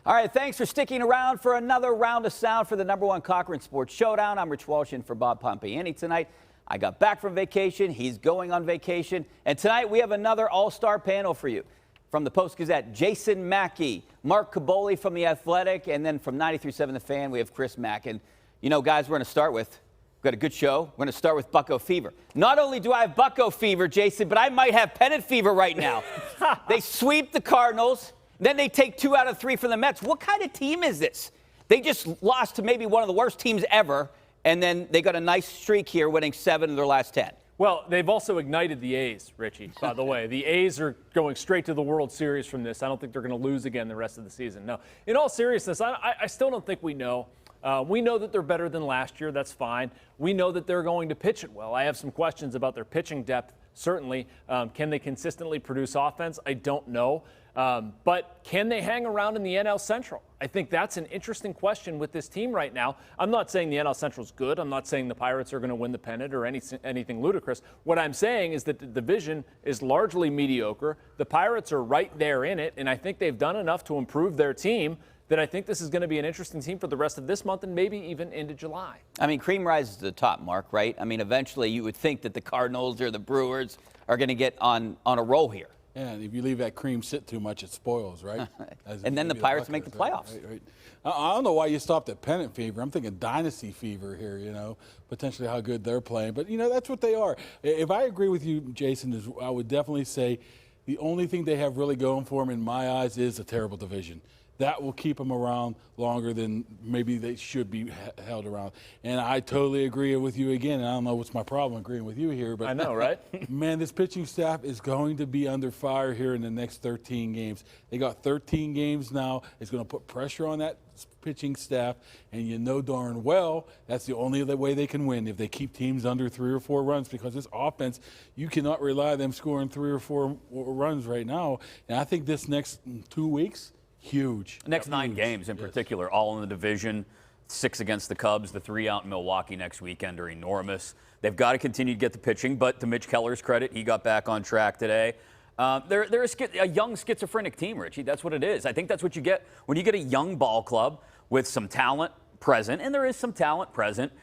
All right, thanks for sticking around for another round of sound for the #1 Cochran Sports Showdown. I'm Rich Walsh in for Bob Pompiani tonight. I got back from vacation. He's going on vacation. And tonight we have another all-star panel for you. From the Post-Gazette, Jason Mackey, Mark Kaboly from The Athletic, and then from 93.7 The Fan, we have Chris Mack. And, you know, guys, we're going to start with, we've got a good show. We're going to start with Bucko Fever. Not only do I have Bucko Fever, Jason, but I might have pennant fever right now. They sweep the Cardinals. Then they take 2 out of 3 from the Mets. What kind of team is this? They just lost to maybe one of the worst teams ever, and then they got a nice streak here, winning 7 of their last 10. Well, they've also ignited the A's, Richie, by the way. The A's are going straight to the World Series from this. I don't think they're going to lose again the rest of the season. No, in all seriousness, I still don't think we know. We know that they're better than last year. That's fine. We know that they're going to pitch it well. I have some questions about their pitching depth, certainly. Can they consistently produce offense? I don't know. But can they hang around in the NL Central? I think that's an interesting question with this team right now. I'm not saying the NL Central is good. I'm not saying the Pirates are going to win the pennant or anything ludicrous. What I'm saying is that the division is largely mediocre. The Pirates are right there in it, and I think they've done enough to improve their team that I think this is going to be an interesting team for the rest of this month and maybe even into July. I mean, cream rises to the top, Mark, right? I mean, eventually you would think that the Cardinals or the Brewers are going to get on a roll here. Yeah, and if you leave that cream sit too much, it spoils, right? And then the Pirates make the playoffs. Right. I don't know why you stopped at pennant fever. I'm thinking dynasty fever here, you know, potentially how good they're playing. But, you know, that's what they are. If I agree with you, Jason, I would definitely say the only thing they have really going for them in my eyes is a terrible division. That will keep them around longer than maybe they should be held around. And I totally agree with you again. I don't know what's my problem agreeing with you here. But I know, right? Man, this pitching staff is going to be under fire here in the next 13 games. They got 13 games now. It's going to put pressure on that pitching staff. And you know darn well that's the only way they can win, if they keep teams under 3 or 4 runs, because this offense, you cannot rely on them scoring 3 or 4 runs right now. And I think this next 2 weeks, huge. Next 9 games in particular, all in the division. 6 against the Cubs, the 3 out in Milwaukee next weekend are enormous. They've got to continue to get the pitching, but to Mitch Keller's credit, he got back on track today. They're a young schizophrenic team, Richie. That's what it is. I think that's what you get when you get a young ball club with some talent present, and there is some talent present,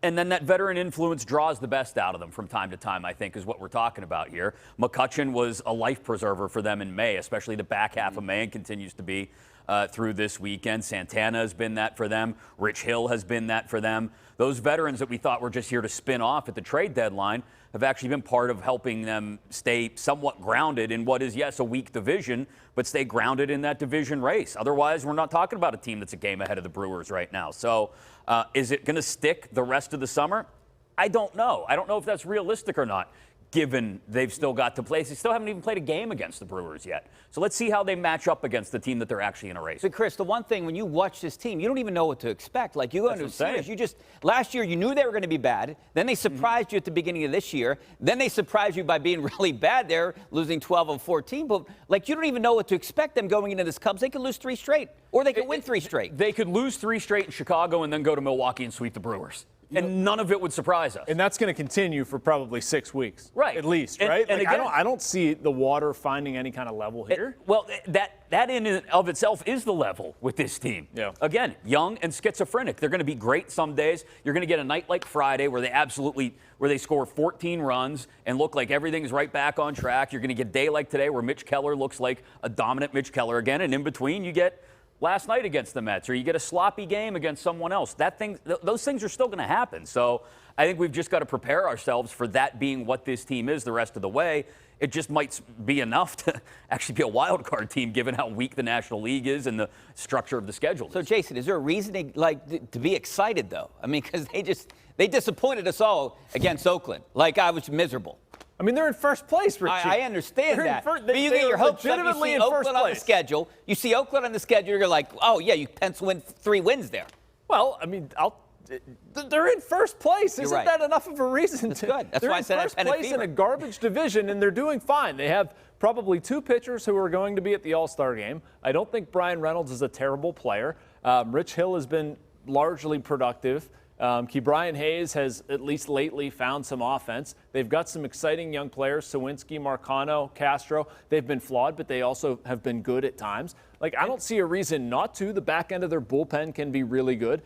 and then that veteran influence draws the best out of them from time to time, I think, is what we're talking about here. McCutchen was a life preserver for them in May, especially the back half of May, and continues to be through this weekend. Santana has been that for them. Rich Hill has been that for them. Those veterans that we thought were just here to spin off at the trade deadline have actually been part of helping them stay somewhat grounded in what is, yes, a weak division, but stay grounded in that division race. Otherwise, we're not talking about a team that's a game ahead of the Brewers right now. So is it going to stick the rest of the summer? I don't know. I don't know if that's realistic or not, given they've still got to play. They still haven't even played a game against the Brewers yet. So let's see how they match up against the team that they're actually in a race. But Chris, the one thing, when you watch this team, you don't even know what to expect. Like, you go into a series, last year you knew they were going to be bad. Then they surprised you at the beginning of this year. Then they surprised you by being really bad there, losing 12 of 14. But, like, you don't even know what to expect them going into this Cubs. They could lose 3 straight, or they could win 3 straight. They could lose 3 straight in Chicago and then go to Milwaukee and sweep the Brewers. And none of it would surprise us. And that's going to continue for probably 6 weeks. Right. At least, right? And Like, again, I don't see the water finding any kind of level here. Well, that in and of itself is the level with this team. Yeah. Again, young and schizophrenic. They're going to be great some days. You're going to get a night like Friday where they score 14 runs and look like everything's right back on track. You're going to get a day like today where Mitch Keller looks like a dominant Mitch Keller again. And in between, you get last night against the Mets, or you get a sloppy game against someone else. Those things are still going to happen. So I think we've just got to prepare ourselves for that being what this team is the rest of the way. It just might be enough to actually be a wild card team, given how weak the National League is and the structure of the schedule. So, Jason, is there a reason to be excited, though? I mean, because they disappointed us all against Oakland. Like, I was miserable. I mean, they're in first place, Richie. I understand they're that. But you get your hopes up. You see Oakland on the schedule. You see Oakland on the schedule. You're like, oh, yeah, you pencil in 3 wins there. Well, I mean, they're in first place. Isn't right. that enough of a reason? That's good. That's why I said they're in first place in a garbage division, and they're doing fine. They have probably 2 pitchers who are going to be at the All-Star game. I don't think Brian Reynolds is a terrible player. Rich Hill has been largely productive. Ke'Bryan Hayes has, at least lately, found some offense. They've got some exciting young players, Sawinski, Marcano, Castro. They've been flawed, but they also have been good at times. Like, I don't see a reason not to. The back end of their bullpen can be really good.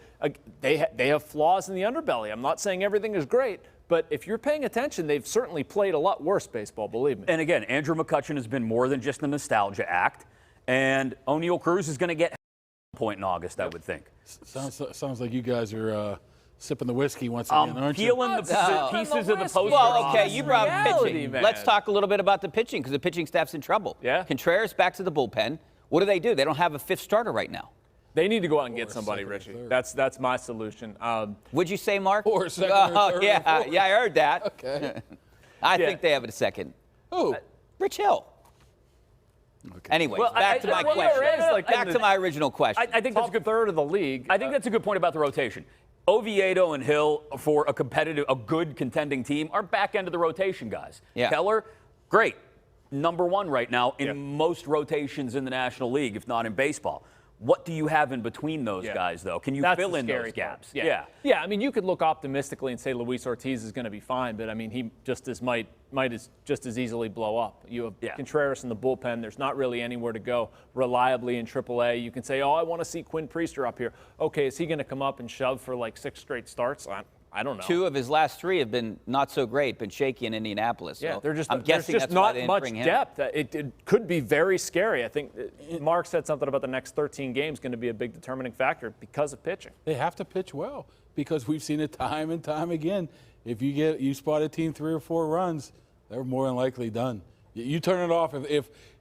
They have flaws in the underbelly. I'm not saying everything is great, but if you're paying attention, they've certainly played a lot worse baseball, believe me. And again, Andrew McCutchen has been more than just a nostalgia act, and O'Neal Cruz is going to get a point in August, I would think. Sounds like you guys are sipping the whiskey once again, aren't you? Peeling the pieces of the poster. Well, okay, off. you brought up Reality, pitching. man. Let's talk a little bit about the pitching because the pitching staff's in trouble. Yeah. Contreras back to the bullpen. What do? They don't have a fifth starter right now. They need to go out and get somebody, second or Richie. third. That's my solution. Would you say, Mark? Or second or third or yeah, fourth. yeah, I heard that. Okay. I think they have it a second. Who? Rich Hill. Okay. Anyways, Well, back to my question. Back to my original question. I think that's a Top good third of the league. I think that's a good point about the rotation. Oviedo and Hill, for a good contending team, are back end of the rotation guys. Yeah. Keller, great. Number one right now in most rotations in the National League, if not in baseball. What do you have in between those guys, though? Can you That's fill the in scary those gaps? part. Yeah. I mean, you could look optimistically and say Luis Ortiz is going to be fine, but I mean, he might just as easily blow up. You have Contreras in the bullpen. There's not really anywhere to go reliably in AAA. You can say, oh, I want to see Quinn Priester up here. Okay, is he going to come up and shove for like 6 straight starts? I don't know. 2 of his last 3 have been not so great, been shaky in Indianapolis. Yeah, So there's I'm guessing just that's why not they didn't much bring him. depth. It could be very scary. I think Mark said something about the next 13 games going to be a big determining factor because of pitching. They have to pitch well because we've seen it time and time again. If you spot a team 3 or 4 runs, they're more than likely done. You turn it off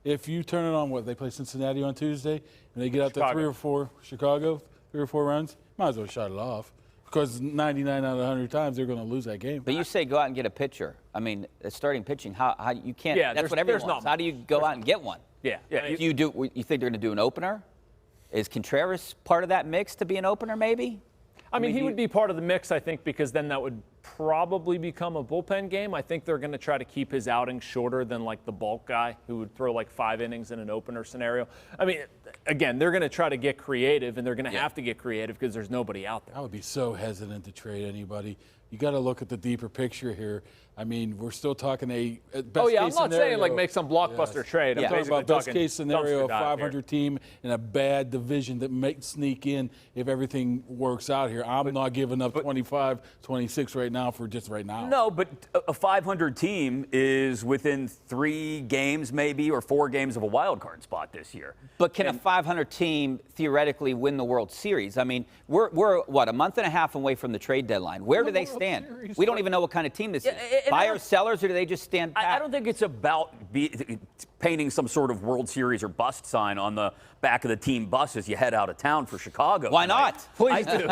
if you turn it on. They play Cincinnati on Tuesday and they get out to 3 or 4 Chicago, 3 or 4 runs. Might as well shut it off. Because 99 out of 100 times they're going to lose that game. But you say go out and get a pitcher. I mean, starting pitching, how you can't. Yeah, that's what everyone there's wants. not How do you go out and get one? Yeah. You think they're going to do an opener? Is Contreras part of that mix to be an opener, maybe? I mean, he would be part of the mix, I think, because then that would probably become a bullpen game. I think they're going to try to keep his outing shorter than like the bulk guy who would throw like 5 innings in an opener scenario. I mean, again, they're going to try to get creative, and they're going to have to get creative because there's nobody out there. I would be so hesitant to trade anybody. You got to look at the deeper picture here. I mean, we're still talking best case I'm not scenario. saying like make some blockbuster trade. Yeah. I'm Talking basically about best talking case scenario, dumpster a dive here. 500 team in a bad division that might sneak in if everything works out here. I'm not giving up 25, 26 right now for just right now. No, but a 500 team is within 3 games maybe or 4 games of a wild card spot this year. But can a 500 team theoretically win the World Series? I mean, we're what, a month and a half away from the trade deadline. Where do they stand? We don't even know what kind of team this is. Buyers, sellers, or do they just stand pat? I don't think it's about painting some sort of World Series or bust sign on the back of the team bus as you head out of town for Chicago. Why not? Please do.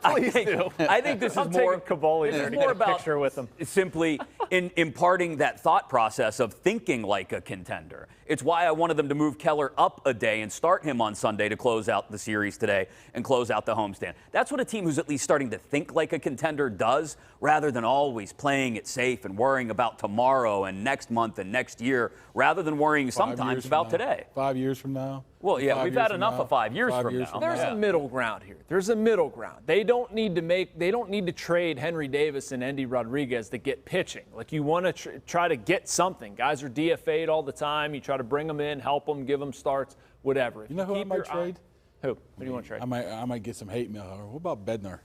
Please do. I think this I'm is more taking Kaboly there to more get a about picture with him. simply in imparting that thought process of thinking like a contender. It's why I wanted them to move Keller up a day and start him on Sunday to close out the series today and close out the homestand. That's what a team who's at least starting to think like a contender does, rather than always playing it safe and worrying about tomorrow and next month and next year, rather than worrying sometimes about today. 5 years from now. Well, yeah, 5 we've years had from enough now, of 5 years 5 from years now. There's a middle ground here. There's a middle ground. They don't need to trade Henry Davis and Endy Rodriguez to get pitching. Like, you want to try to get something. Guys are DFA'd all the time. You try to bring them in, help them, give them starts, whatever. You know who I might trade? Who? Who do you want to trade? I might get some hate mail. What about Bednar?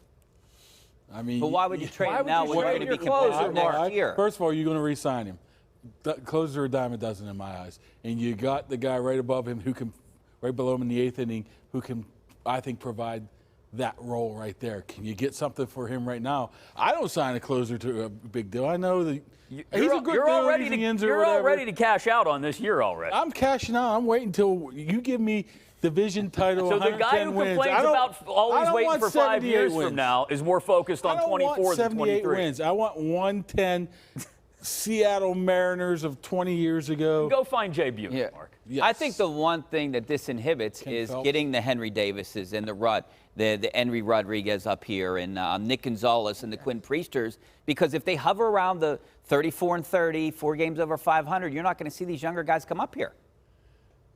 I mean, But why would you trade him would now you when you're trade going to be your closer, competitive Mark? next year? First of all, you're going to re-sign him. Closer a dime a dozen in my eyes. And you got the guy right above him who can, right below him in the 8th inning, who can, I think, provide that role right there. Can you get something for him right now? I don't sign a closer to a big deal. I know that he's a good You're all deal. ready He's to, an ends or you're all whatever. ready to cash out on this year already. I'm cashing out. I'm waiting until you give me division title. So the 110 guy who wins. complains about always waiting for 5 years wins. from now is more focused on I don't 24 want than 78 23. wins. I want 110 Seattle Mariners of 20 years ago. Go find Jay Buhner, Yeah. Mark. Yes. I think the one thing that this inhibits Ken is Phelps. getting the Henry Davises and the Enry Rodriguez up here and Nick Gonzalez and the Quinn Priesters, because if they hover around the 34 and 30, 4 games over 500, you're not going to see these younger guys come up here.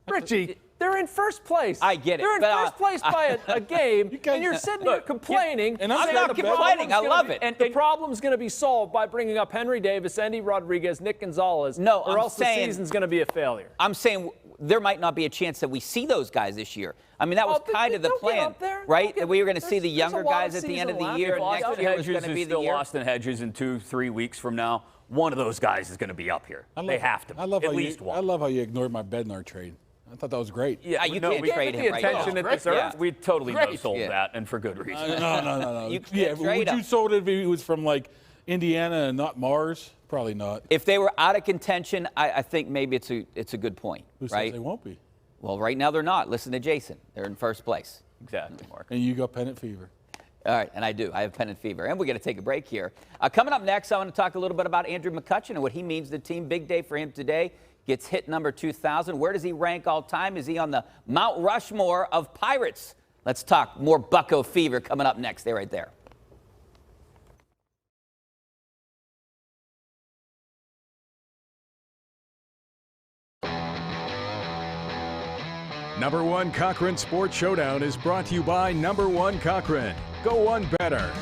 Richie, They're in first place. I get it, They're in but, first place by a game, and you're sitting there complaining. and I'm I'm saying not the best- complaining. I love it. And the problem's going to be solved by bringing up Henry Davis, Andy Rodriguez, Nick Gonzalez, No, or I'm else saying- the season's going to be a failure. I'm saying there might not be a chance that we see those guys this year. I mean, that was Well, kind of the they'll get plan, up there. right? They'll get- That we were going to see the there's younger a lot of guys at the end of season the left. year. If Next Austin year was Hedges going to is be the still year. Austin Hedges in 2-3 weeks from now. One of those guys is going to be up here. They have to. I love at how least you, one. I love how you ignored my Bednar trade. I thought that was great. Yeah, you no, can't we trade gave him it right the now. attention it Yeah. deserved. We totally Great. sold Yeah. that, and for good reason. No. You can't Yeah, trade would him. you sold it if he was from like Indiana and not Mars? Probably not. If they were out of contention, I think maybe it's a good point, Who says right? they won't be? Well, right now they're not. Listen to Jason. They're in first place. Exactly, Mark. And you got pennant fever. All right, and I do. I have pennant fever. And we're going to take a break here. Coming up next, I want to talk a little bit about Andrew McCutchen and what he means to the team. Big day for him today. Gets hit number 2,000. Where does he rank all time? Is he on the Mount Rushmore of Pirates? Let's talk more Bucko fever coming up next. Stay right there. Number One Cochran Sports Showdown is brought to you by Number One Cochran. Go one better.